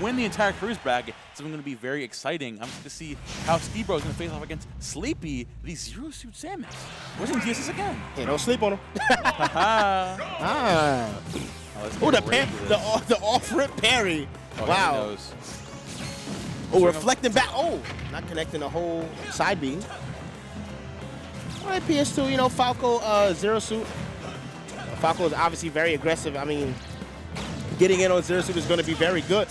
win the entire cruise bracket. It's going to be very exciting. I'm going to see how Steve Bro is going to face off against Sleepy, the Zero Suit Samus. Where's his TSS again? Hey, don't sleep on him. Oh, the off-rip parry. Oh, wow. Oh, reflecting back. Oh, not connecting the whole side B. All right, PS2, you know, Falco, Zero Suit. Falco is obviously very aggressive. I mean, getting in on Zero Suit is going to be very good.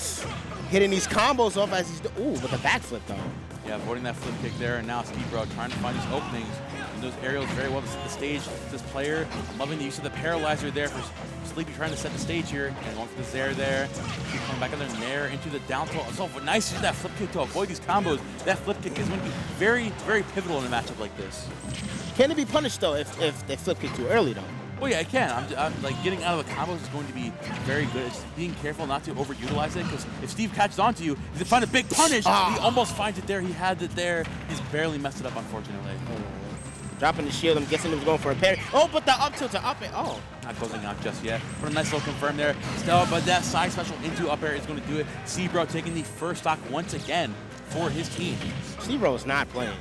Hitting these combos off as he's ooh, with a backflip though. Yeah, avoiding that flip kick there, and now Steve Bro trying to find his openings. And those aerials very well to set the stage. This player loving the use of the paralyzer there for Sleepy trying to set the stage here. And going for the Zair there. Keep coming back on there, Nair into the down tilt. So nice to use that flip kick to avoid these combos. That flip kick is going to be very, very pivotal in a matchup like this. Can it be punished though if they flip kick too early though? Well, yeah, it can. I'm like getting out of the combos is going to be very good. It's being careful not to overutilize it, because if Steve catches onto you, he's gonna find a big punish. He almost finds it there. He had it there. He's barely messed it up, unfortunately. Dropping the shield. I'm guessing he was going for a parry. Oh, but the up tilt to up it. Oh, not closing out just yet. But a nice little confirm there. Still, but that side special into up air is going to do it. Steve Bro taking the first stock once again for his team. Steve Bro is not playing.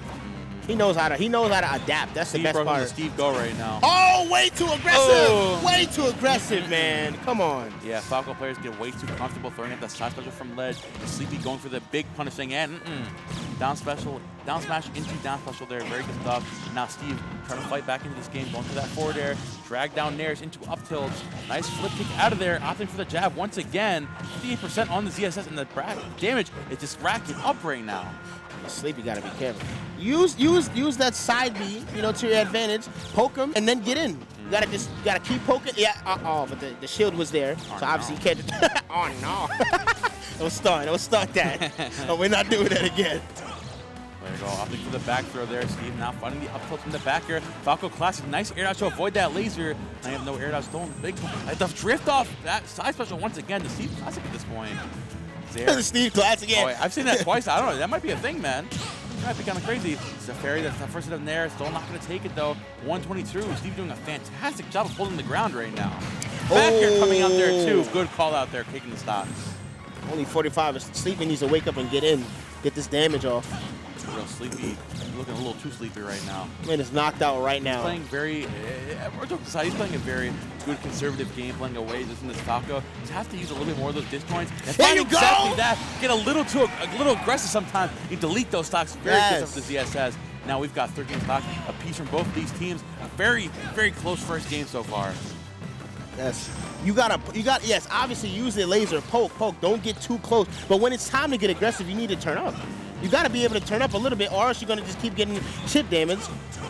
He knows how to adapt. That's the best part. Steve Go right now. Oh, way too aggressive! Oh. Way too aggressive, man. Come on. Yeah, Falco players get way too comfortable throwing at the side special from ledge. Sleepy going for the big punishing and down special, down smash into down special there. Very good stuff. Now Steve trying to fight back into this game, going for that forward air, drag down nairs into up tilts. Nice flip kick out of there, opting for the jab once again. 58% on the ZSS, and the damage is just racking up right now. Sleepy gotta be careful. Use that side B, you know, to your advantage. Poke him and then get in. You gotta keep poking. Yeah. But the shield was there, so obviously you can't. Oh no! Don't start that. Oh, we're not doing that again. There you go, opting for the back throw there. Steve now finding the up tilt from the back air. Falco classic, nice air dodge to avoid that laser. I have no air dodge stolen. Big the drift off that side special once again. The Steve classic at this point. The Steve classic again. Oh, I've seen that twice. I don't know. That might be a thing, man. That might be kind of crazy. It's a fairy that's the first hit in there. Still not going to take it though. 122. Steve doing a fantastic job of holding the ground right now. Back air coming out there too. Good call out there, taking the stocks. Only 45. Sleepy needs to wake up and get in, get this damage off. Real sleepy, looking a little too sleepy right now. Man is knocked out right now. He's playing very, we're joking aside, he's playing a very good conservative game, playing away just in this Falco. Just have to use a little bit more of those disjoints. And there you go! Exactly that. Get a little aggressive sometimes. You delete those stocks. Very good stuff the ZSS. Now we've got 13 stocks apiece from both of these teams. A very, very close first game so far. Yes. Yes, obviously use the laser, poke. Don't get too close. But when it's time to get aggressive, you need to turn up. You got to be able to turn up a little bit, or else you're going to just keep getting chip damage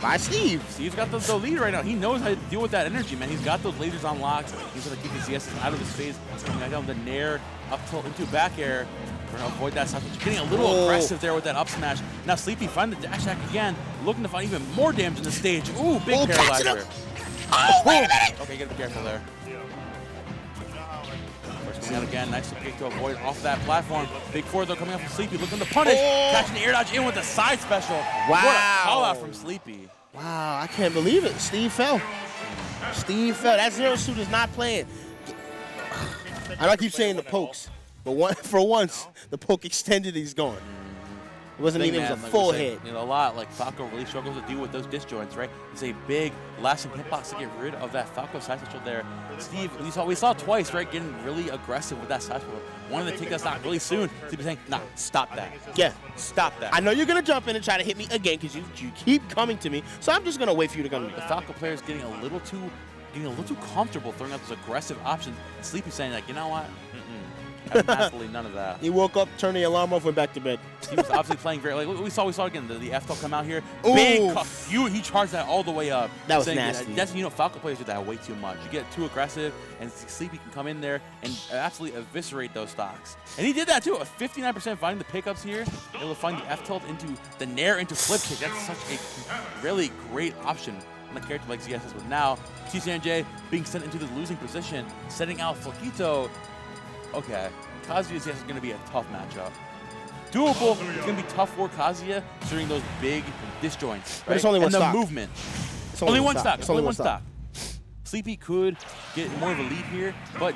by Steve. Steve's got the lead right now. He knows how to deal with that energy, man. He's got those lasers on lock. He's going to keep his ZSS out of his phase. Coming down the nair, up tilt into back air. Trying to avoid that side. Getting a little aggressive there with that up smash. Now Sleepy find the dash attack again, looking to find even more damage in the stage. Ooh, big paralyzer. Oh, wait a minute! Okay, gotta be careful there. Coming out again, nice kick to avoid off that platform. Big forward though coming up from Sleepy, looking to punish. Catching the air dodge in with the side special. Wow. What a call out from Sleepy. Wow, I can't believe it. Steve fell. That Zero Suit is not playing. I don't keep saying the pokes, but for once, the poke extended, he's gone. It wasn't even a full hit. You know, a lot like Falco really struggles to deal with those disjoints, right? It's a big lasting hitbox to get rid of that Falco side special there. Steve, we saw twice, right? Getting really aggressive with that side special. Wanted to take us out really soon. Steve was saying, nah, stop that. Yeah, stop that. I know you're gonna jump in and try to hit me again because you keep coming to me. So I'm just gonna wait for you to come to me. The Falco player is getting a little too comfortable throwing out those aggressive options. Sleepy saying like, you know what? Absolutely none of that. He woke up, turned the alarm off, went back to bed. He was obviously playing very, like we saw again the F-Top come out here. Big, he charged that all the way up. That was nasty. That's, you know, Falco players do that way too much. You get too aggressive, and Sleepy can come in there and absolutely eviscerate those stocks. And he did that too. A 59% finding the pickups here. Able to find the F-Tilt into the nair into flip kick. That's such a really great option on a character like ZSS. But now TCNJ being sent into the losing position, setting out Flaquito. Okay, Kazuya is going to be a tough matchup. Doable, it's going to be tough for Kazuya during those big disjoints. Right? But it's only one stock. And the movement. It's only one stock. It's only one stock. Sleepy could get more of a lead here, but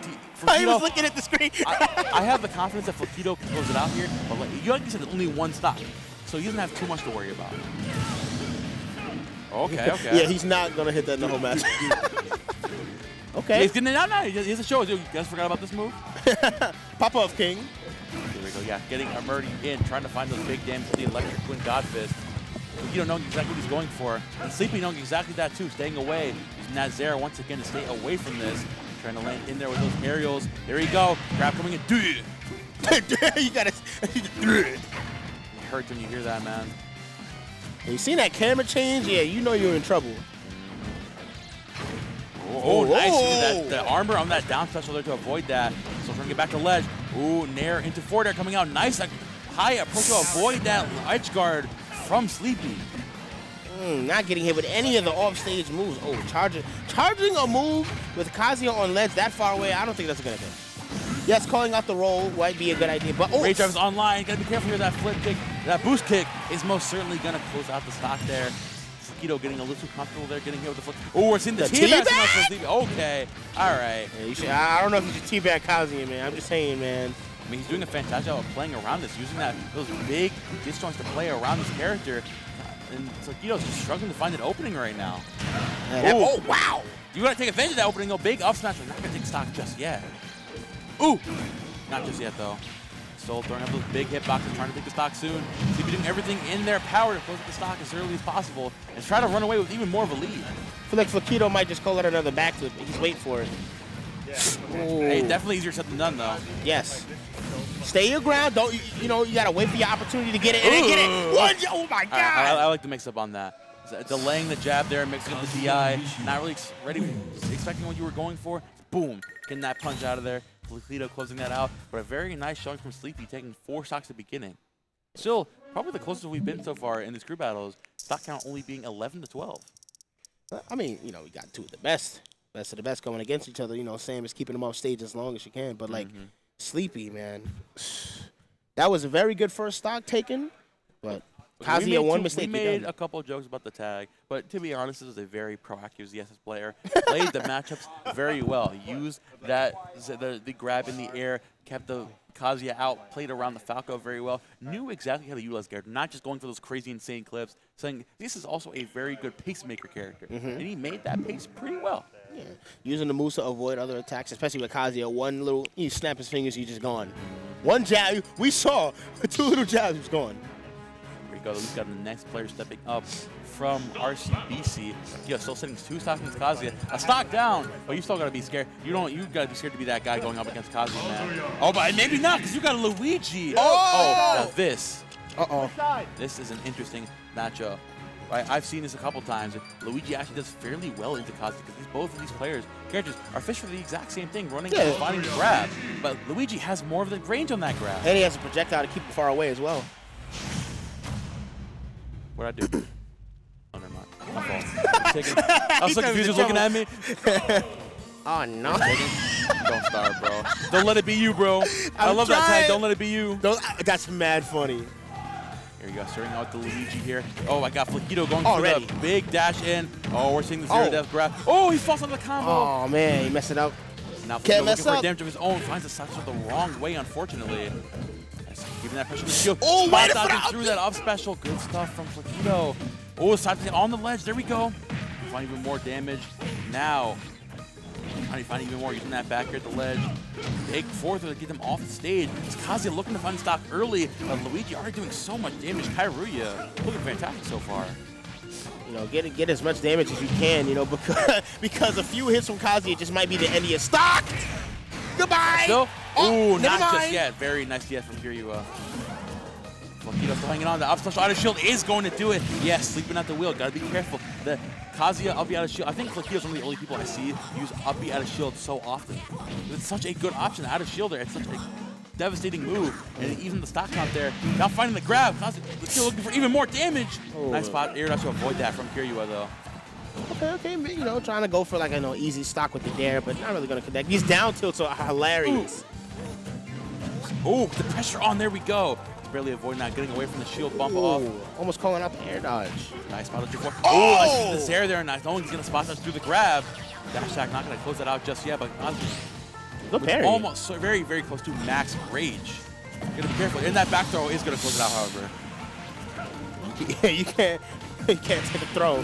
He was looking at the screen. I have the confidence that Flaquito can close it out here, but like you said, only one stock, so he doesn't have too much to worry about. Okay. Yeah, he's not going to hit that in the whole match. Okay. Yeah, he's getting it out now. He has to show us. You guys forgot about this move? Pop-off king. Here we go. Yeah, getting Murdy in, trying to find those big damage with the electric twin god fist. You don't know exactly what he's going for. And Sleepy knowing exactly that too, staying away. Using that Zera once again to stay away from this. Trying to land in there with those aerials. There you go. Grab coming in. You got to. It hurts when you hear that, man. You seen that camera change? Yeah, you know you're in trouble. Oh, nice. See the armor on that down special there to avoid that. So trying to get back to ledge. Ooh, Nair into forward air coming out. Nice. High approach to avoid that edge guard from Sleepy. Not getting hit with any of the offstage moves. Oh, charging a move with Kazuya on ledge that far away, I don't think that's a good idea. Yes, calling out the roll might be a good idea, but Rage Driver's online. Gotta be careful here. That flip kick, that boost kick is most certainly gonna close out the stock there. Flaquito getting a little too comfortable there, getting hit with the flip. Oh, we're seeing the teabag. Okay, all right. Yeah, I don't know if you should teabag Kazuya, man. I'm just saying, man. I mean, he's doing a fantastic job of playing around this, using those big disjoints to play around this character. And Flaquito's just struggling to find an opening right now. Oh, wow. You gotta take advantage of that opening, though. Big up smash. We're not gonna take stock just yet. Ooh! Not just yet, though. Still throwing up those big hitboxes, trying to take the stock soon. Sleepy doing everything in their power to close up the stock as early as possible and try to run away with even more of a lead. I feel like Flaquito might just call it another backflip. He's waiting for it. Hey, definitely easier said than done, though. Yes. Stay your ground. Don't you gotta wait for your opportunity to get it and then get it. Oh my God! I like the mix up on that. Delaying the jab there, mixing up the DI, not really expecting what you were going for. Boom, getting that punch out of there. Flaquito closing that out, but a very nice showing from Sleepy, taking 4 stocks at the beginning. Still, probably the closest we've been so far in these group battles. Stock count only being 11 to 12. I mean, we got two of the best of the best going against each other. Sam is keeping them off stage as long as you can, but like Sleepy, man, that was a very good first stock taken, but Kazuya one mistake. We made a couple of jokes about the tag, but to be honest, this is a very proactive ZSS player. Played the matchups very well. Used the grab in the air, kept the Kazuya out, played around the Falco very well. Knew exactly how to utilize character, not just going for those crazy, insane clips. Saying this is also a very good pacemaker character, and he made that pace pretty well. Yeah. Using the moves to avoid other attacks, especially with Kazuya. One little, you snap his fingers, he's just gone. One jab, we saw 2 little jabs, he's gone. We've got the next player stepping up from RCBC. Still sitting 2 stocks against Kazuya. A stock down, but you still gotta be scared. You gotta be scared to be that guy going up against Kazuya, man. Oh, but maybe not, because you got a Luigi. Now this. This is an interesting matchup. Right, I've seen this a couple times. Luigi actually does fairly well into Kazuya because both of these characters are fished for the exact same thing, running and finding the grab. But Luigi has more of the range on that grab. And he has a projectile to keep him far away as well. What'd I do? Oh, never mind. My fault. I was so confused. He was looking at me. Oh, no. Don't start, bro. Don't let it be you, bro. I love that tag. Don't let it be you. That's mad funny. Here you go, starting out the Luigi here. Oh, I got Flaquito going for the big dash in. Oh, we're seeing the zero death grab. Oh, he falls on the combo. Oh, man, he messed it up. Now Flaquito looking for damage of his own. Finds the Satchel the wrong way, unfortunately. Giving that pressure to the shield. Oh, Spot dodging through that up special. Good stuff from Flaquito. Oh, Satchel on the ledge. There we go. Find even more damage. Now, trying to find even more using that back here at the ledge. Big fourth to get them off the stage. It's Kazuya looking to find stock early, but Luigi already doing so much damage. Kairuya looking fantastic so far. Get as much damage as you can, because a few hits from Kazuya just might be the end of your stock. Goodbye. Still? Ooh, not just yet. Very nice DS from Kairuya. Flaquito still hanging on. The up special out of shield is going to do it. Yes, sleeping at the wheel. Gotta be careful. The Kazuya up out of shield. I think Flaquito's one of the only people I see use up out of shield so often. It's such a good option out of shielder. It's such a devastating move. And even the stock count there. Now finding the grab. Flaquito looking for even more damage. Nice spot. Air dash to avoid that from Kairuya though. Okay, trying to go for like easy stock with the dare, but not really gonna connect. These down tilts are hilarious. Ooh, the pressure on. There we go. Barely avoiding that, getting away from the shield bump off. Almost calling out the air dodge. Nice spot. Oh, nice the Zera there. Nice. No one's going to spot us through the grab. Dash attack not going to close that out just yet, but Good parry. almost so very, very close to max rage. You got to be careful. And that back throw is going to close it out, however. Yeah, you can't take a throw.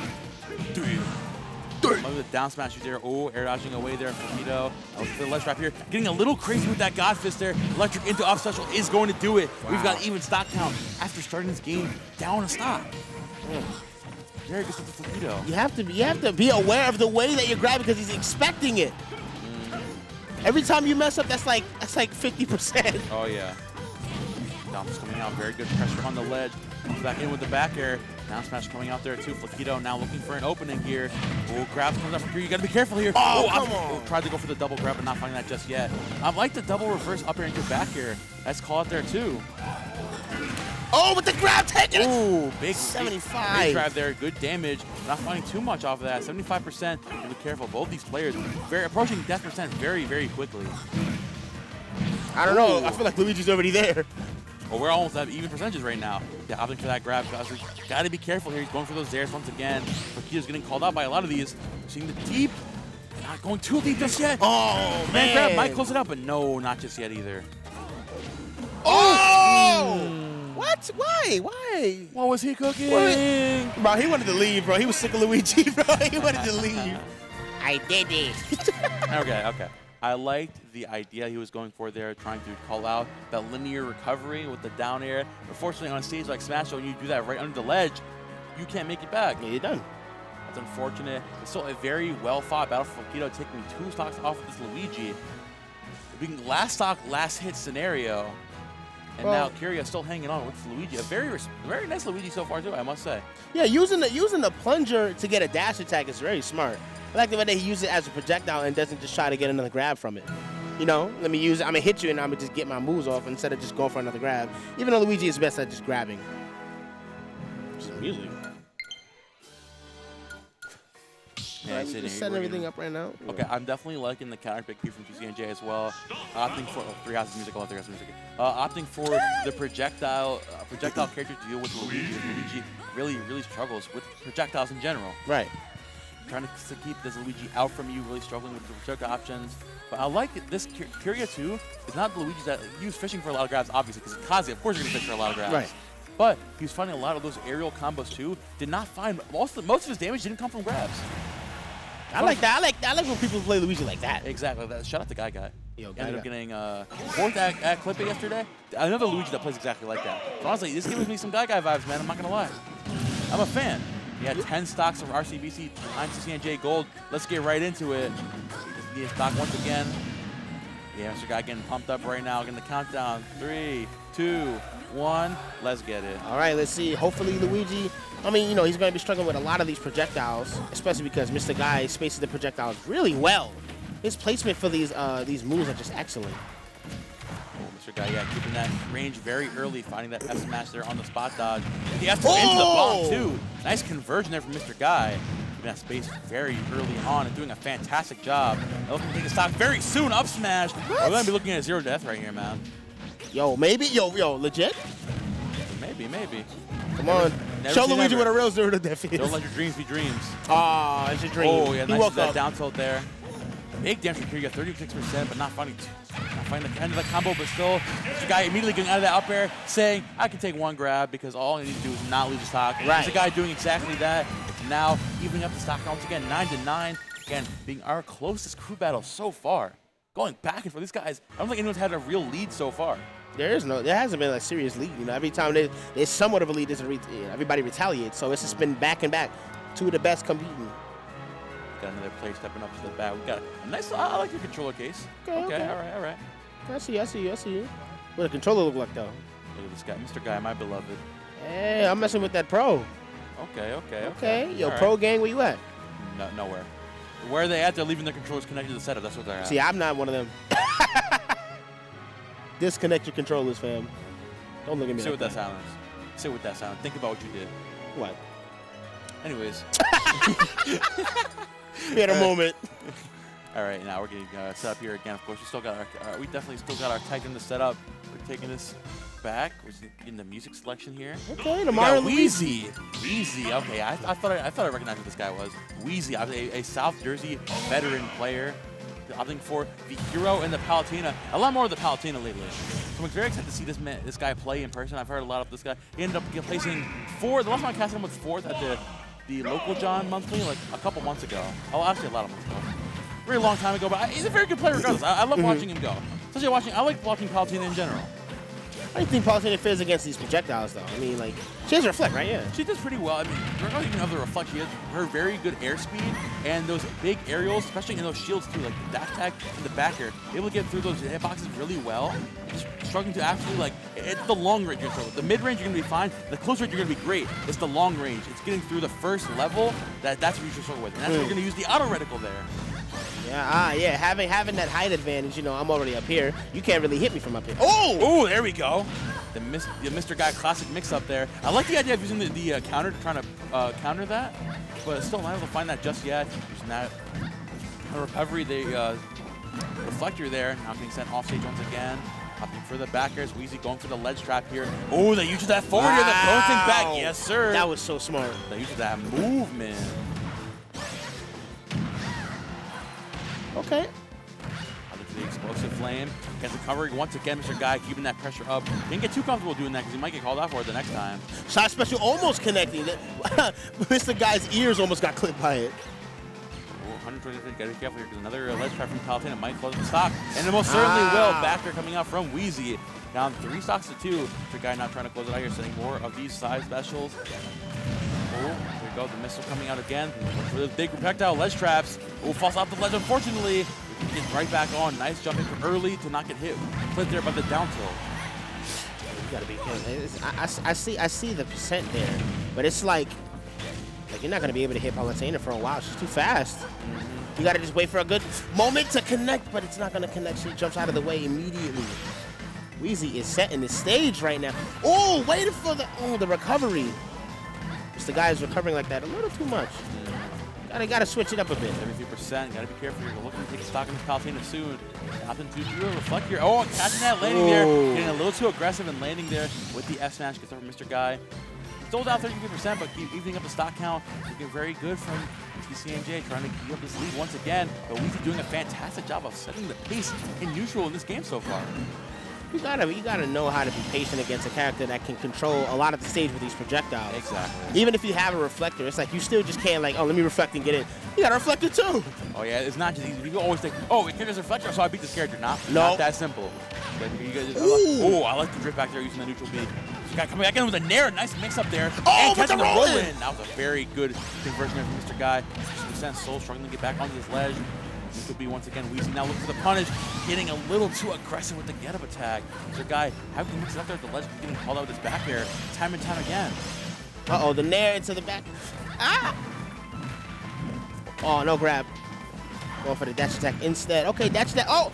Look at the down smash there. Oh, air dodging away there from Flaquito. The ledge trap here. Getting a little crazy with that God Fist there. Electric into up special is going to do it. Wow. We've got even stock count after starting this game down a stock. Very good stuff with Flaquito. You have to be aware of the way that you're grabbing because he's expecting it. Every time you mess up, that's like 50%. Oh yeah. Dom's coming out. Very good pressure on the ledge. Comes back in with the back air. Down smash coming out there too. Flaquito now looking for an opening here. Oh, grabs comes up from here. You got to be careful here. Oh, come on. Tried to go for the double grab, but not finding that just yet. I like the double reverse up air into back air. Nice call out there too. Oh, with the grab taking it. Ooh, big 75. Big drive there. Good damage. Not finding too much off of that. 75%. Be careful. Both these players very approaching death percent very, very quickly. I don't know. I feel like Luigi's already there. Well, we're almost at even percentages right now. Yeah, opting for that grab. Got to be careful here. He's going for those dares once again. Flaquito's getting called out by a lot of these. Seeing the deep. Not going too deep just yet. Oh, man. Grab might close it out, but no, not just yet either. Oh! What? Why? Why? What was he cooking? Bro, he wanted to leave, bro. He was sick of Luigi, bro. He wanted to leave. I did it. Okay. I liked the idea he was going for there, trying to call out that linear recovery with the down air. Unfortunately, on a stage like Smash, when you do that right under the ledge, you can't make it back. Yeah, you're done. That's unfortunate. It's still a very well-fought battle for Flaquito, taking 2 stocks off of this Luigi. Being last stock, last hit scenario. And now Kiria still hanging on with Luigi. A very nice Luigi so far, too, I must say. Yeah, using the plunger to get a dash attack is very smart. I like the way that he uses it as a projectile and doesn't just try to get another grab from it. You know, let me use it. I'm going to hit you and I'm going to just get my moves off instead of just going for another grab. Even though Luigi is best at just grabbing. Just music. Yeah, Right, just setting everything up right now. Okay, I'm definitely liking the counter pick here from TCNJ as well. Opting for 3 houses music, I love 3 houses music. Opting for the projectile character to deal with Luigi. Luigi really struggles with projectiles in general. Right. Trying to keep this Luigi out from you, really struggling with the projectile options. But I like this Kiria too. It's not the Luigi that he was fishing for a lot of grabs, obviously, because Kazi, of course, you're gonna fish for a lot of grabs. Right. But he was finding a lot of those aerial combos too. Did not find most of his damage didn't come from grabs. I like that. I like when people play Luigi like that. Exactly. Shout out to Guy. Yo, Ended up getting 4th at Clipping yesterday. Another Luigi that plays exactly like that. So honestly, this gives me some Guy vibes, man. I'm not gonna lie. I'm a fan. He had 10 stocks of RCBC, 9 TCNJ Gold. Let's get right into it. He stock once again. Yeah, Mr. Guy getting pumped up right now. Getting the countdown. 3, 2, 1. Let's get it. All right, let's see. Hopefully Luigi, I mean, you know, he's going to be struggling with a lot of these projectiles, especially because Mr. Guy spaces the projectiles really well. His placement for these moves are just excellent. Oh, Mr. Guy, yeah, keeping that range very early, finding that F smash there on the spot dodge. The F into the bomb, too. Nice conversion there from Mr. Guy. Keeping that space very early on and doing a fantastic job. Looking to take a stock very soon. Up smash. We're going to be looking at a 0 death right here, man. Yo, maybe? Yo, legit? Maybe. Come on. Show Luigi what a real 0 death is. Don't let your dreams be dreams. Ah, it's a dream. Oh, yeah, he nice woke that up. down tilt there. Big damage from Kiria, 36%, but not finding the end of the combo, but still, Mr. Guy immediately getting out of that up air, saying, I can take 1 grab because all I need to do is not lose the stock. Right. Mr. Guy doing exactly that. Now, evening up the stock once again, 9-9. Again, being our closest crew battle so far. Going back and forth. These guys, I don't think anyone's had a real lead so far. There hasn't been a serious lead. You know, every time there's somewhat of a lead, everybody retaliates. So it's just been back and back. 2 of the best competing. Got another player stepping up to the bat. We got a nice, I like your controller case. Okay. All right. I see you. What does the controller look like, though? Look at this guy, Mr. Guy, my beloved. Hey, I'm messing with that pro. Okay. Yo, All pro right. gang, where you at? No, nowhere. Where are they at? They're leaving their controllers connected to the setup. That's what they're at. See, I'm not one of them. Disconnect your controllers, fam. Don't look at me Say like what that sound is. Say what that sound. Think about what you did. What? Anyways. We had a moment. All right, now we're getting set up here again. Of course, we definitely still got our tag in the setup. We're taking this back. We're in the music selection here. Okay, the We Mario got Wheezy. Wheezy. Okay, I thought I recognized who this guy was. Wheezy, a South Jersey veteran player. Opting for the Hero and the Palutena. A lot more of the Palutena lately. So I'm very excited to see this guy play in person. I've heard a lot of this guy. He ended up placing fourth. The last time I cast him was fourth at the local John monthly, like a couple months ago. Oh, actually a lot of months ago. Very long time ago, but he's a very good player regardless. I love watching him go. Especially I like watching Palutena in general. How do you think Palutena fares against these projectiles, though? I mean, like, she has a reflect, right? Yeah. She does pretty well. I mean, regardless even of the reflect, she has her very good airspeed and those big aerials, especially in those shields too, like the dash tag and the backer, able to get through those hitboxes really well. Just struggling to actually, like, it's the long range you're going to struggle. The mid range you're going to be fine. The close range you're going to be great. It's the long range. It's getting through the first level that's what you should struggle with. And that's where you're going to use the auto reticle there. Yeah, yeah. Having that height advantage, you know, I'm already up here. You can't really hit me from up here. Oh, there we go. The Mr. Guy classic mix-up there. I like the idea of using the counter to try to counter that, but still not able to find that just yet. Using that recovery, the reflector there. Now getting sent off stage once again. Opting for the backers. Wheezy going for the ledge trap here. Oh, they used that forward here. The bouncing back. Yes, sir. That was so smart. They used that movement. Okay. The explosive flame. Gets the cover once again, Mr. Guy keeping that pressure up. Didn't get too comfortable doing that because he might get called out for it the next time. Shot special almost connecting. Mr. Guy's ears almost got clipped by it. 123, gotta be careful here because another ledge trap from Palutena might close the stock. And it most certainly will. Backer coming out from Wheezy. Down 3 stocks to 2. Mr. Guy not trying to close it out here, sending more of these side specials. Oh, there we go. The missile coming out again. For those big projectile ledge traps. Oh, falls off the ledge, unfortunately. Gets right back on. Nice jumping from early to not get hit. Clipped there by the down tilt. You gotta be careful. I see the percent there, but it's like you're not gonna be able to hit Palutena for a while. She's too fast. You gotta just wait for a good moment to connect, but it's not gonna connect. She jumps out of the way immediately. Wheezy is setting the stage right now. Oh, waiting for the recovery. Just the guy is recovering like that a little too much. Gotta switch it up a bit. 73%. Gotta be careful. You're looking to take a stock in this Palutena soon. Nothing to do. Reflect here. Oh, catching that landing there. Getting a little too aggressive and landing there with the F smash. Gets over Mr. Guy. Still down 33%, but keep evening up the stock count. Looking very good from TCNJ, trying to keep up this lead once again. But Wheezy doing a fantastic job of setting the pace in neutral in this game so far. You gotta know how to be patient against a character that can control a lot of the stage with these projectiles. Exactly. Even if you have a reflector, it's like you still just can't let me reflect and get in. You got a reflector too. Oh yeah, it's not just easy. People always think, oh, it character's a reflector, so I beat this character. Not that simple. I like the drift back there using the neutral B. This guy coming back in with a nair, nice mix up there. Oh, and catching the roll in. That was a very good conversion there from Mr. Guy. 60% Soul struggling to get back onto this ledge. This could be once again Wheezy now looking for the punish, getting a little too aggressive with the get up attack. Mr. Guy, how can he mix it up there at the ledge, getting called out with his back air time and time again. Uh-oh, the nair into the back. Ah! Oh, no grab. Going for the dash attack instead. Okay, dash attack. Oh!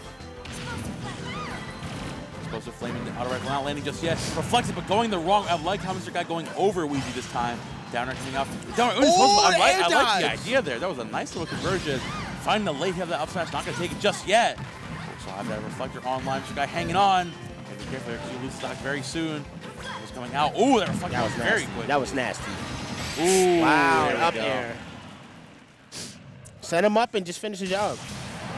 Explosive flame in the auto rifle, not landing just yet. Reflected, but going the wrong. I like how Mr. Guy going over Wheezy this time. Downer coming up. I like the idea there. That was a nice little conversion. Finding the late hit of that up smash, not going to take it just yet. So I have that reflector online. Mr. Guy hanging on. And be careful there because you lose stock very soon. It was coming out. Ooh, that reflector was very quick. That was nasty. Ooh, wow, up there. Set him up and just finish the job.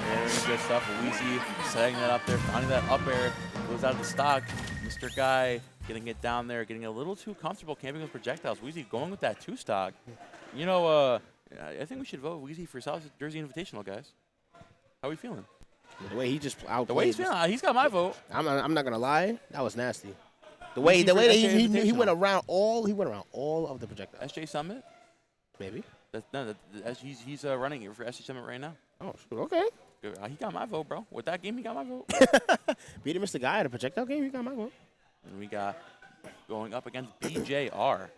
Very good stuff. Wheezy setting that up there, finding that up air. Goes out of the stock. Mr. Guy getting it down there, getting a little too comfortable camping with projectiles. Wheezy going with that 2-stock. You know, I think we should vote Wheezy for South Jersey Invitational, guys. How are we feeling? The way he just outplayed. The way he's feeling, he's got my vote. I'm not gonna lie, that was nasty. The way that he went around all of the projectiles. SJ Summit? Maybe. He's running it for SJ Summit right now. Oh, okay. He got my vote, bro. With that game, he got my vote. Beating Mr. Guy at a projectile game, he got my vote. And we got going up against BJR.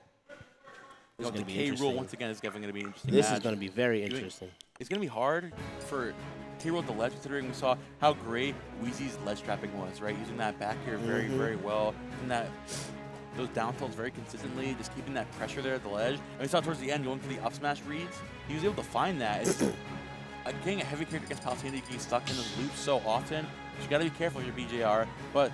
The K rule once again is definitely going to be interesting. This is going to be very interesting. It's going to be hard for K rule to ledge, considering we saw how great Wheezy's ledge trapping was, right? Using that back here very, very well. And those down tilts very consistently, just keeping that pressure there at the ledge. And we saw towards the end going for the up smash reads. He was able to find that. It's, getting a heavy character against Palutena, you get stuck in those loops so often. So you got to be careful with your BJR. But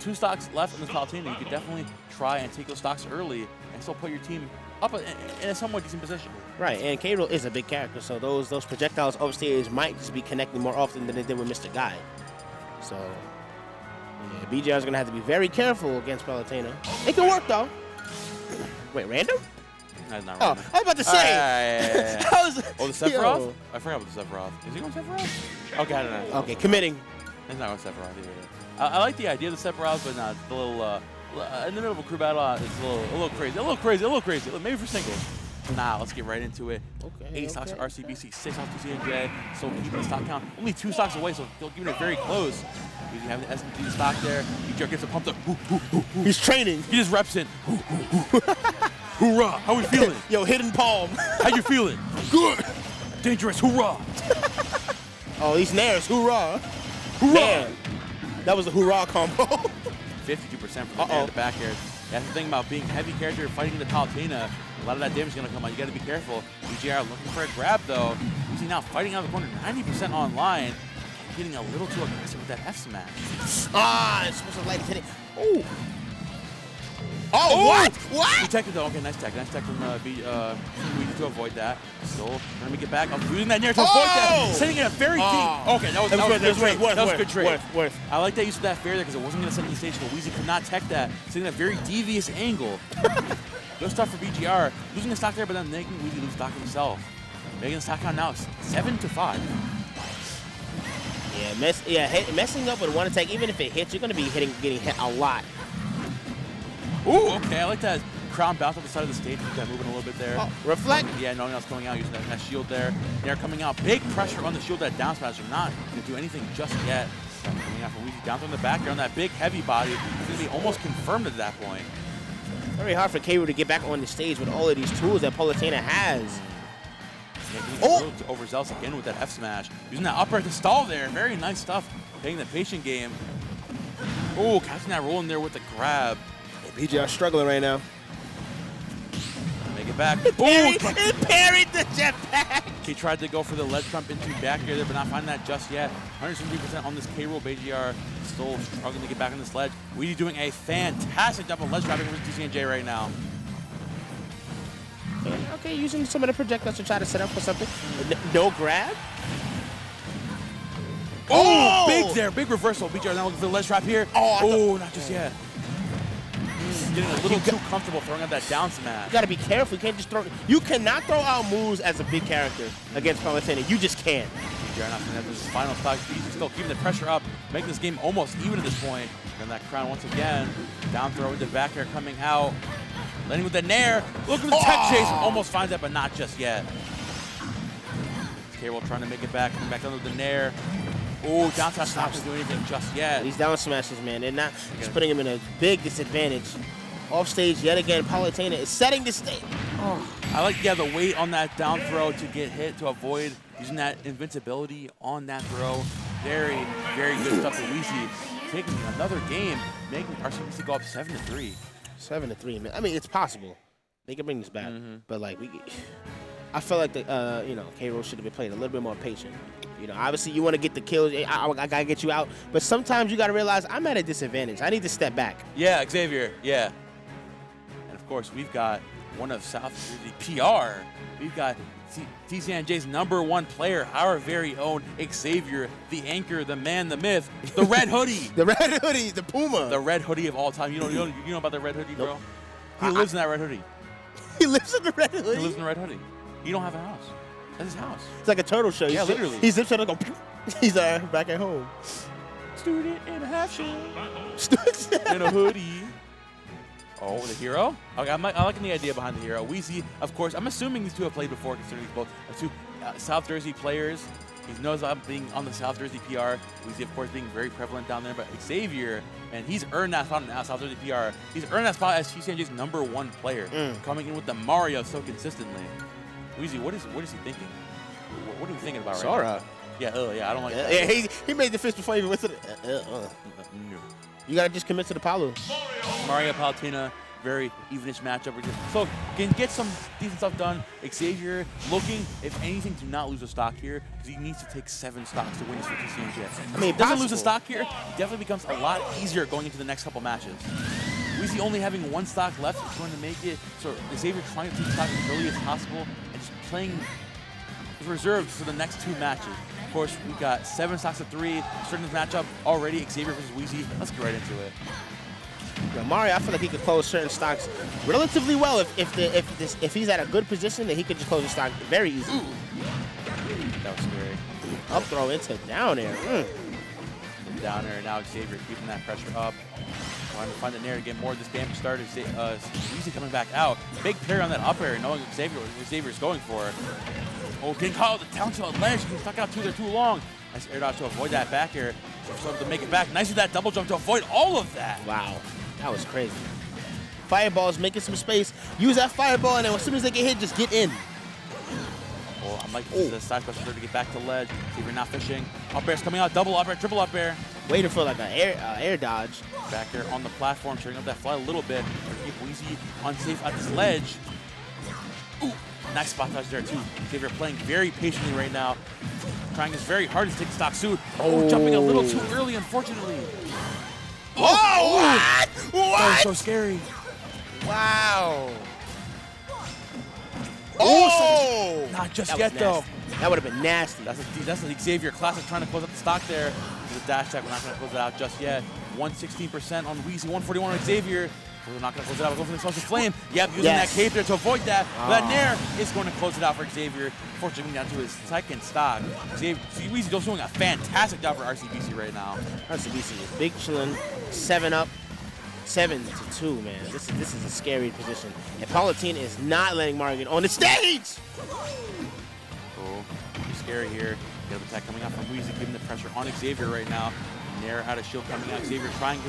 2 stocks left in this Palutena. You could definitely try and take those stocks early and still put your team up in a somewhat decent position. Right, and K-Rool is a big character, so those projectiles upstage might just be connecting more often than they did with Mr. Guy. So, yeah, BGR is going to have to be very careful against Palutena. It can work, though. Wait, random? That's not Oh, random. I was about to say. Yeah. Oh, the Sephiroth? I forgot about the Sephiroth. Is he going Sephiroth? Okay, I don't know. Okay, committing. He's not going Sephiroth either. I like the idea of the Sephiroth, but not the little, in the middle of a crew battle, it's a little crazy. Maybe for singles. Nah, let's get right into it. Okay, 8 stocks for RCBC, 6 off TCNJ. So keeping the stock count only 2 stocks away, so still keeping it very close. You have the SMG stock there. BGR gets it pumped up. He's training. He just reps in. Hoorah! How we feeling? Yo, hidden palm. How you feeling? Good. Dangerous. Hoorah! Oh, these nairs. Hoorah. Hoorah! Man, that was a hoorah combo. 52% from the back air. That's the thing about being heavy character fighting the Palutena. A lot of that damage is going to come out. You got to be careful. BGR looking for a grab though. Uzi now fighting out of the corner, 90% online. Getting a little too aggressive with that F smash. Ah, it's supposed to light hit it. Oh. Oh, what? What? Detected though. Okay, nice tech from Luigi to avoid that. Still trying to make it back. I'm using that nair to avoid that. Sending it a very deep. Okay, that was a good trade. Worth. I like that use of that fair there because it wasn't going to send any stage, but Weezy could not tech that. Sending a very devious angle. Good stuff for BGR. Losing the stock there, but then making Weezy lose stock himself. Making the stock count now 7-5. Yeah, messing up with one attack, even if it hits, you're going to be getting hit a lot. Ooh, okay, I like that crown bounce off the side of the stage. Keep that moving a little bit there. Oh, reflect. Yeah, no one else coming out using that shield there. They're coming out. Big pressure on the shield, that down smash. They're not going to do anything just yet. Coming out from Weezy down from the back there on that big heavy body. It's going to be almost confirmed at that point. Very hard for K-Rool to get back on the stage with all of these tools that Palutena has. Making it a little overzealous again with that F smash. Using that upright to stall there. Very nice stuff. Playing the patient game. Oh, catching that roll in there with the grab. BGR struggling right now. Make it back. He parried the jetpack. He tried to go for the ledge jump into back air there, but not finding that just yet. 173% on this K-Rool. BGR still struggling to get back on this ledge. Weezy doing a fantastic job of ledge dropping with TCNJ right now. Okay, using some of the projectiles to try to set up for something. No grab. Oh, big there. Big reversal. BGR now looking for the ledge trap here. Oh, not just yet. Getting a little too comfortable throwing out that down smash. You gotta be careful. You can't just throw. You cannot throw out moves as a big character against Palutena. You just can't. BGR not going to his final stock. He's still keeping the pressure up, making this game almost even at this point. And that crown once again. Down throw with the back air coming out. Landing with the nair. Look at the tech chase. Almost finds that, but not just yet. K-Rool trying to make it back. Coming back down with the nair. Oh, down smash not going to do anything just yet. These down smashes, man, they're not just putting him in a big disadvantage. Off stage yet again, Palutena is setting the stage. I like, the weight on that down throw to get hit, to avoid using that invincibility on that throw. Very, very good stuff for Weezy. Taking another game, making RCBC go up 7-3. 7-3, man. I mean, it's possible. They can bring this back. But, like, I feel like K-Rool should have been playing a little bit more patient. You know, obviously you want to get the kills. I gotta get you out. But sometimes you gotta realize I'm at a disadvantage. I need to step back. Yeah, Xavier. Yeah. And of course, we've got one of South Jersey PR. We've got TCNJ's #1 player, our very own Xavier, the anchor, the man, the myth, the red hoodie. The red hoodie, the Puma. The red hoodie of all time. You know about the red hoodie, bro? He lives in that red hoodie. He lives in the red hoodie? He lives in the red hoodie. He don't have a house. That's his house. It's like a turtle show. Yeah, literally. He zips out and go. He's back at home. Student in a half shirt. In a hoodie. Oh, the hero? Okay, I'm liking the idea behind the hero. Weezy, of course, I'm assuming these two have played before, considering these both are two South Jersey players. He knows I'm being on the South Jersey PR. Weezy, of course, being very prevalent down there. But Xavier, and he's earned that spot now, South Jersey PR. He's earned that spot as TCNJ's #1 player, coming in with the Mario so consistently. Weezy, what is he thinking? What are you thinking about right now? Sora. Yeah, I don't like that. Yeah, he made the fist before he even went to the. You gotta just commit to the Palu. Mario Palutena very evenish matchup. So can get some decent stuff done. Xavier looking, if anything, to not lose a stock here, because he needs to take 7 stocks to win this for TCNJ. I mean, if he doesn't lose a stock here, he definitely becomes a lot easier going into the next couple matches. Weezy only having 1 stock left is going to make it so Xavier trying to take stock as early as possible and just playing reserved for the next 2 matches. Of course, we got 7 stocks to 3, starting this matchup already, Xavier versus Weezy. Let's get right into it. Yeah, Mario, I feel like he could close certain stocks relatively well. If he's at a good position, then he could just close the stock very easily. Ooh. That was scary. Up throw into down air. Down air, now Xavier keeping that pressure up. Trying to find the nair to get more of this damage started. Weezy coming back out. Big parry on that up air, knowing what Xavier's going for. Oh, getting caught with the down to a ledge. He stuck out too long. Nice air dodge to avoid that back air. So to make it back. Nice with that double jump to avoid all of that. Wow, that was crazy. Fireball's making some space. Use that fireball, and then as soon as they get hit, just get in. Oh, I'm like, this is a side special to get back to ledge. Xavier not fishing. Up air's coming out. Double up air, triple up air. Waiting for like an air dodge. Back air on the platform, turning up that fly a little bit. Keep Weezy unsafe at this ledge. Ooh, nice spot dodge there too. Xavier playing very patiently right now. Trying his very hardest to take stock soon. Oh, jumping a little too early, unfortunately. Oh, what? What? That was so scary. Wow. Oh! Not just yet, though. That would have been nasty. That's the Xavier classic trying to close up the stock there. The dash attack, we're not going to close it out just yet. 116% on Weezy, 141 on Xavier. We're not going to close it out. We're going for the explosive flame. Yep, using that cape there to avoid that. That nair is going to close it out for Xavier. Fortunately, down to his second stock. Weezy just doing a fantastic job for RCBC right now. RCBC is big chillin', 7-up. 7-2, man. This is a scary position. And Palatine is not letting Mario get on the stage. Oh, too scary here. Get attack coming out from Weezy, giving the pressure on Xavier right now. Nair out of shield coming out. Xavier trying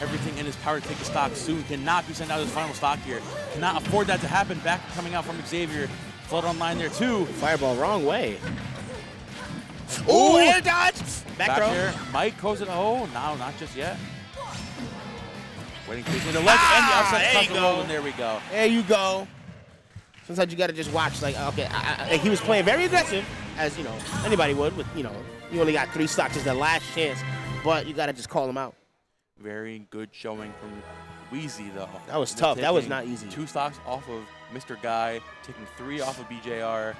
everything in his power to take the stock soon. Cannot be sent out his final stock here. Cannot afford that to happen. Back coming out from Xavier. Flood online there too. Fireball wrong way. Oh, air dodge. Back throw. There. Mike goes it. Oh, no, not just yet. Waiting for the left and the outside cut roll, and there we go. There you go. Sometimes you got to just watch, like, okay, he was playing very aggressive, as, you know, anybody would with, you know, you only got 3 stocks, it's the last chance, but you got to just call him out. Very good showing from Weezy, though. That was tough. That was not easy. 2 stocks off of Mr. Guy, taking 3 off of BJR,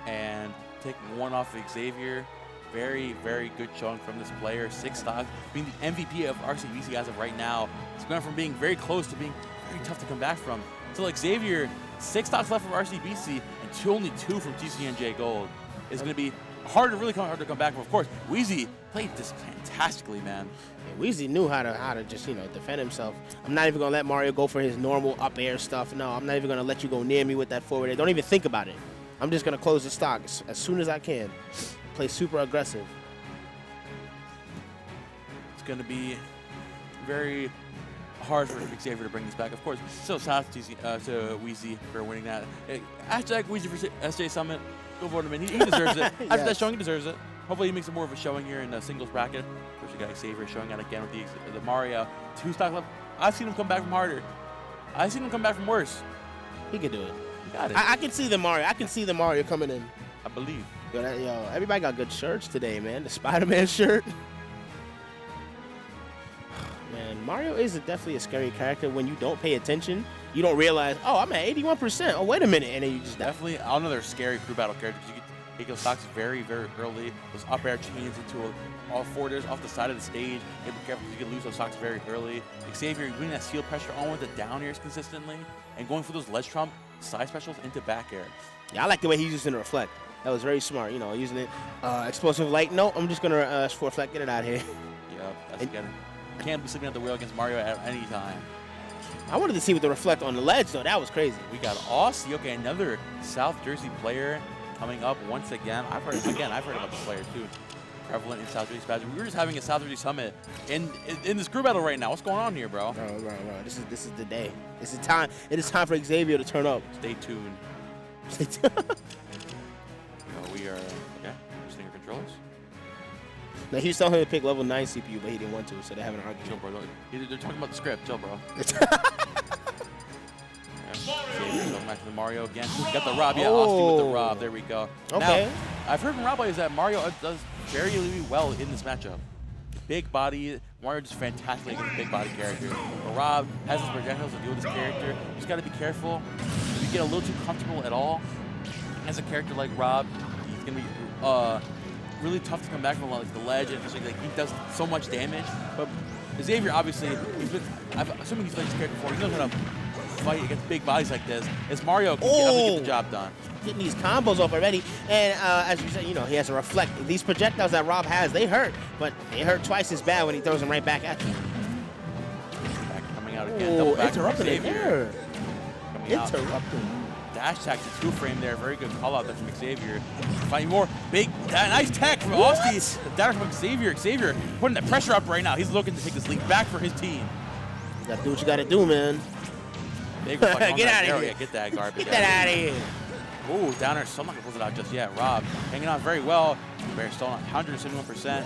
and taking 1 off of Xavier. Very, very good showing from this player. 6 stocks, being the MVP of RCBC as of right now. It's going from being very close to being very tough to come back from. So like Xavier, 6 stocks left from RCBC and only 2 from TCNJ Gold. It's going to be hard to come back from. Of course, Weezy played this fantastically, man. Yeah, Weezy knew how to just, you know, defend himself. I'm not even going to let Mario go for his normal up air stuff. No, I'm not even going to let you go near me with that forward air. Don't even think about it. I'm just going to close the stock as soon as I can. Play super aggressive. It's going to be very hard for Xavier to bring this back. Of course, still shout out to Weezy for winning that. Hey, hashtag Weezy for SJ Summit. Go vote him in. He deserves it. After that showing, he deserves it. Hopefully he makes more of a showing here in the singles bracket. Of course, you got Xavier showing out again with the Mario. 2 stock left. I've seen him come back from harder. I've seen him come back from worse. He can do it. He got it. I can see the Mario. I can see the Mario coming in. I believe. Yo, everybody got good shirts today, man. The Spider-Man shirt. Man, Mario is definitely a scary character. When you don't pay attention, you don't realize, oh, I'm at 81%. Oh, wait a minute. And then you just... Definitely another scary crew battle character because you get take those stocks very, very early. Those up air chains into all forwarders off the side of the stage. Be careful because you can lose those stocks very early. Xavier putting that shield pressure on with the down airs consistently and going for those ledge trump side specials into back air. Yeah, I like the way he's using the reflect. That was very smart, you know, using it. Explosive light. No, I'm just going to reflect. Get it out of here. Yep, that's again. Can't be sleeping at the wheel against Mario at any time. I wanted to see with the reflect on the ledge, though. That was crazy. We got Aussie. Okay, another South Jersey player coming up once again. I've heard about this player too. Prevalent in South Jersey Badger. We were just having a South Jersey Summit in this crew battle right now. What's going on here, bro? Bro. This is the day. This is time. It is time for Xavier to turn up. Stay tuned. Stay tuned. We are okay. Just your controllers. Now he was telling him to pick level 9 CPU, but he didn't want to, so they're having an argument. Chill, bro. They're talking about the script. Chill, bro. Xavier back to the Mario again. Got the Rob. Yeah, Austin with the Rob. There we go. Okay. Now, I've heard from Rob is that Mario does very well in this matchup. Big body. Mario just fantastic against big body characters. But Rob has his projectiles to deal with this character. You just got to be careful. If you get a little too comfortable at all, as a character like Rob, he's going to be really tough to come back from like the ledge, and like he does so much damage. But Xavier, obviously, I'm assuming he's played this character before. He knows how to fight against big bodies like this. As Mario can definitely get the job done. Getting these combos off already, and as you said, you know, he has to reflect. These projectiles that Rob has, they hurt, but they hurt twice as bad when he throws them right back at you. Back coming out again. Double back interrupting Xavier. Interrupting. Dash tag to 2-frame there. Very good call out there from Xavier. Finding more big, nice tech from Austin. The dash from Xavier. Xavier putting the pressure up right now. He's looking to take this lead back for his team. You gotta do what you gotta do, man. Big Get out of here. Yeah, get that garbage. Get that out of here. Ooh, down there. Still not gonna close it out just yet. Rob hanging on very well. Bear still on 171%.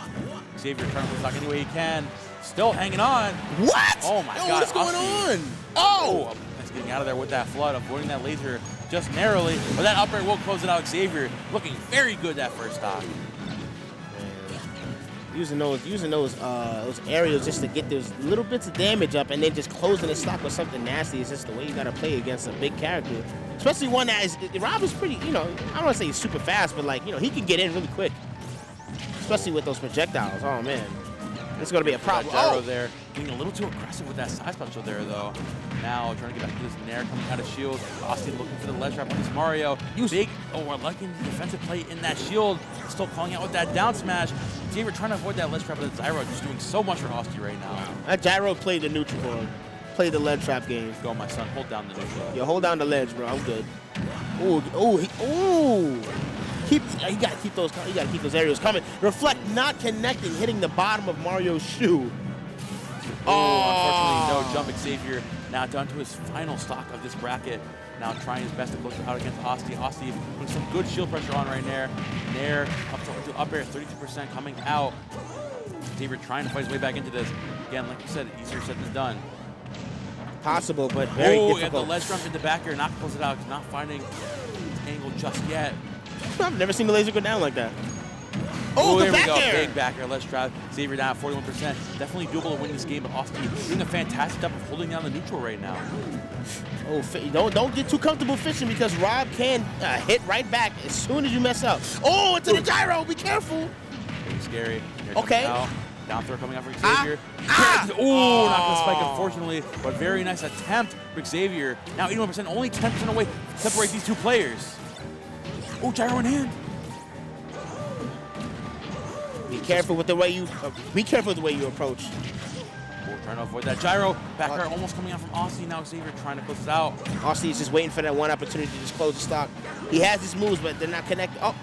Xavier trying to close it out any way he can. Still hanging on. What? Oh my God. What's going on? Oh! He's getting out of there with that flood, avoiding that laser just narrowly. But that up air will close it out. Xavier looking very good that first stock. Using those aerials just to get those little bits of damage up, and then just closing the stock with something nasty is just the way you gotta play against a big character. Especially one that is, Rob is pretty, you know, I don't want to say he's super fast, but like, you know, he can get in really quick. Especially with those projectiles. Oh man, it's gonna be a problem. Gyro there, being a little too aggressive with that side special there though. Now trying to get back to this Nair coming out of shield. Austin looking for the ledge trap on this Mario. Big, we're liking the defensive play in that shield. Still calling out with that down smash. Xavier trying to avoid that ledge trap, but Gyro just doing so much for Austin right now. That Gyro played the neutral board. Played the ledge trap game. Go, my son. Hold down the neutral. Yo, hold down the ledge, bro. I'm good. Ooh. You gotta keep those aerials coming. Reflect not connecting, hitting the bottom of Mario's shoe. Unfortunately, no jump. Xavier now down to his final stock of this bracket. Now trying his best to close out against Austin. Austin putting some good shield pressure on right there. Nair up to up air, 32% coming out. Xavier trying to fight his way back into this. Again, like you said, easier said than done. Possible, but very difficult. Got the ledge jump in the back air, not close it out. He's not finding his angle just yet. I've never seen the laser go down like that. Oh, there we go. Big back air, ledge trap. Xavier down 41%. Definitely doable to win this game, but Austin doing a fantastic job of holding down the neutral right now. Oh, don't get too comfortable fishing because Rob can hit right back as soon as you mess up. Oh, into the gyro. Be careful. Very scary. Okay. Down throw coming out for Xavier. Not going to spike, unfortunately, but very nice attempt for Xavier. Now 81%, only 10% away to separate these two players. Oh, gyro in hand. Be careful with the way you approach. Trying to avoid that gyro. Back air almost coming out from Austin. Now Xavier trying to close this out. Austin is just waiting for that one opportunity to just close the stock. He has his moves, but they're not connected. Oh.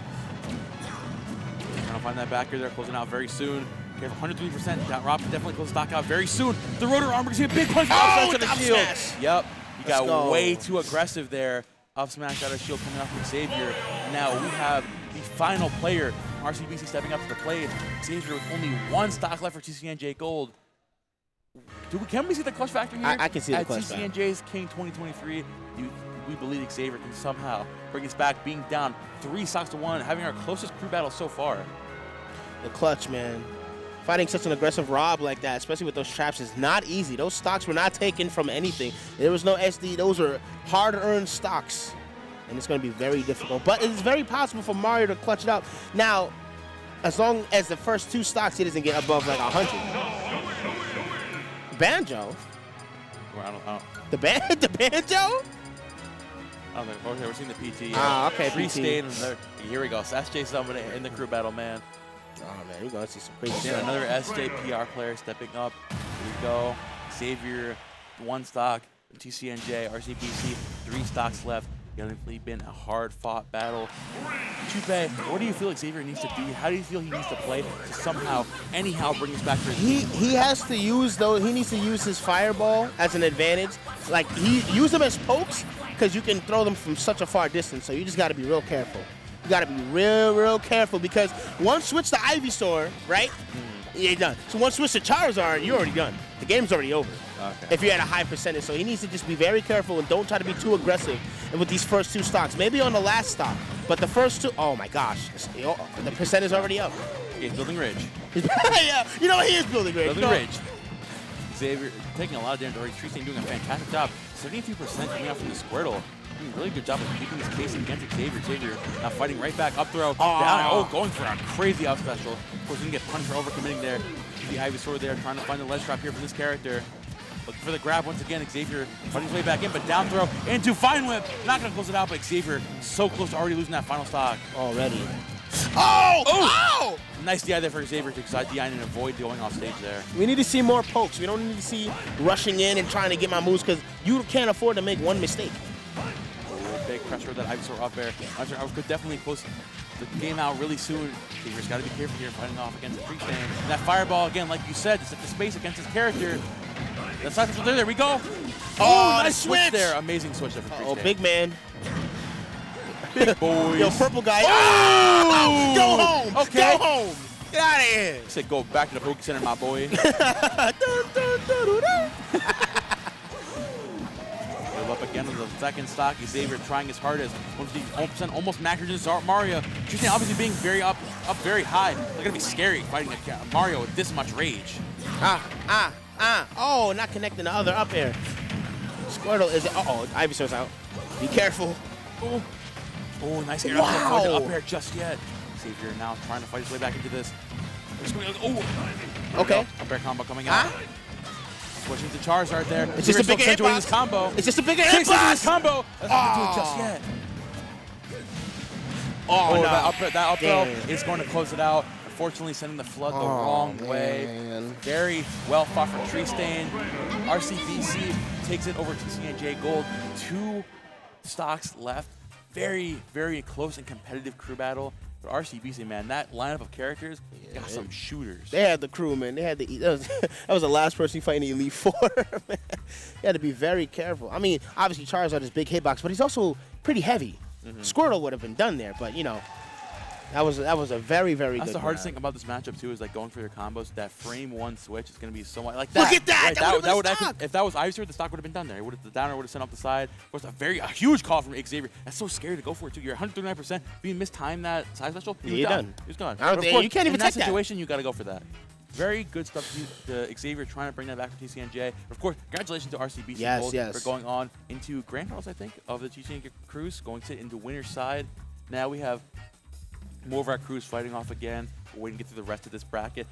Trying to find that back air there, closing out very soon. Careful, 103%. Rob can definitely close the stock out very soon. The rotor armor is a big punch. Oh, to the shield. Smash. Yep. You got way too aggressive there. Up smash out of shield coming out from Xavier. Now we have the final player, RCBC, stepping up to the plate. Xavier with only one stock left for TCNJ Gold. Can we see the clutch factor here? I can see the clutch factor. At TCNJ's King 2023, we believe Xavier can somehow bring us back, being down 3 stocks to 1, having our closest crew battle so far. The clutch, man. Fighting such an aggressive Rob like that, especially with those traps, is not easy. Those stocks were not taken from anything. There was no SD. Those were hard-earned stocks, and it's going to be very difficult. But it's very possible for Mario to clutch it out. Now, as long as the first 2 stocks he doesn't get above like 100. Banjo? Well, I don't. The Banjo? I don't think. Okay, we're seeing the PT. Okay, PT. Here we go. So SJ Summon in the crew battle, man. Oh, man, we're going to see some crazy stuff. Another SJ PR player stepping up. Here we go. Xavier, 1 stock. TCNJ, RCBC, 3 stocks left. Definitely been a hard-fought battle. Chupe, what do you feel like Xavier needs to do? How do you feel he needs to play to somehow, anyhow, bring us back to his team? He has to use, though, he needs to use his fireball as an advantage. Like, use them as pokes because you can throw them from such a far distance, so you just got to be real careful. You got to be real careful because once switch to Ivysaur, right? You're done. So once switch to Charizard, you're already done. The game's already over. Okay. if you're at a high percentage. So he needs to just be very careful and don't try to be too aggressive with these first 2 stocks. Maybe on the last stock, but the first 2, oh my gosh, the percent is already up. He's building Ridge. Yeah, you know what? He is building Ridge. Building Ridge. Xavier taking a lot of damage already. Tree doing a fantastic job. 72% coming out from the Squirtle. Doing a really good job of keeping this case against Xavier. Xavier now fighting right back, up throw, down. Oh, going for a crazy out special. Of course, he can get punished for overcommitting there. The Ivysaur there trying to find the ledge trap here for this character. Looking for the grab once again. Xavier fighting his way back in, but down throw into Fine Whip. Not going to close it out, but Xavier so close to already losing that final stock. Already. Oh! Oh! Nice DI there for Xavier to side DI and avoid going off stage there. We need to see more pokes. We don't need to see rushing in and trying to get my moves because you can't afford to make one mistake. Big pressure with that Ivysaur up there. Ivysaur could definitely close the game out really soon. Xavier's got to be careful here fighting off against the Tree Stand. And that fireball, again, like you said, to set the space against his character. That's not there we go. Oh, nice switch there. Amazing switch there for Tree Stand. Big man. Big boys. Yo, purple guy. Oh! Go home. Okay. Go home. Get out of here. He said go back to the Poke Center, my boy. Up again with the second stock. Xavier trying his hardest. 1% almost maxed Mario. Tristan obviously being very up very high. They're gonna be scary fighting a Mario with this much rage. Oh, not connecting the other up air. Squirtle is. Ivysaur's out. Be careful. Oh, nice air. Wow. Up air just yet. Xavier now trying to fight his way back into this. Okay. Up air combo coming out. Switching to Charizard there. It's just a bigger hitbox. This combo. It's just a bigger hitbox. This combo. That's not going to do it just yet. No. That up throw is going to close it out. Unfortunately, sending the flood the wrong way. Very well fought from Tree Stain. RCBC takes it over TCNJ Gold. 2 stocks left. Very, very close and competitive crew battle. But RCBC, man, that lineup of characters got some shooters. They had the crew, man. They had that was the last person fighting the Elite Four. Man. You had to be very careful. I mean, obviously Charizard is big hitbox, but he's also pretty heavy. Squirtle would have been done there, but you know, that was a very, very good. That's the hardest round. thing about this matchup too, is like going for your combos. That frame 1 switch is going to be so much like that. Look at that! Right, that would have if that was Ivysaur, the stock would have been done there. The downer would have sent off the side. Of course, a huge call from Xavier. That's so scary to go for it too. You're 139%. If you mistime that side special, you're done. He's gone. I don't think you can't even in that take situation. You got to go for that. Very good stuff to Xavier trying to bring that back to TCNJ. Of course, congratulations to RCBC Gold for going on into Grand Finals, I think, of the TCNJ Cruise, going to into winner's side. Now we have more of our crews fighting off again. We're waiting to get through the rest of this bracket.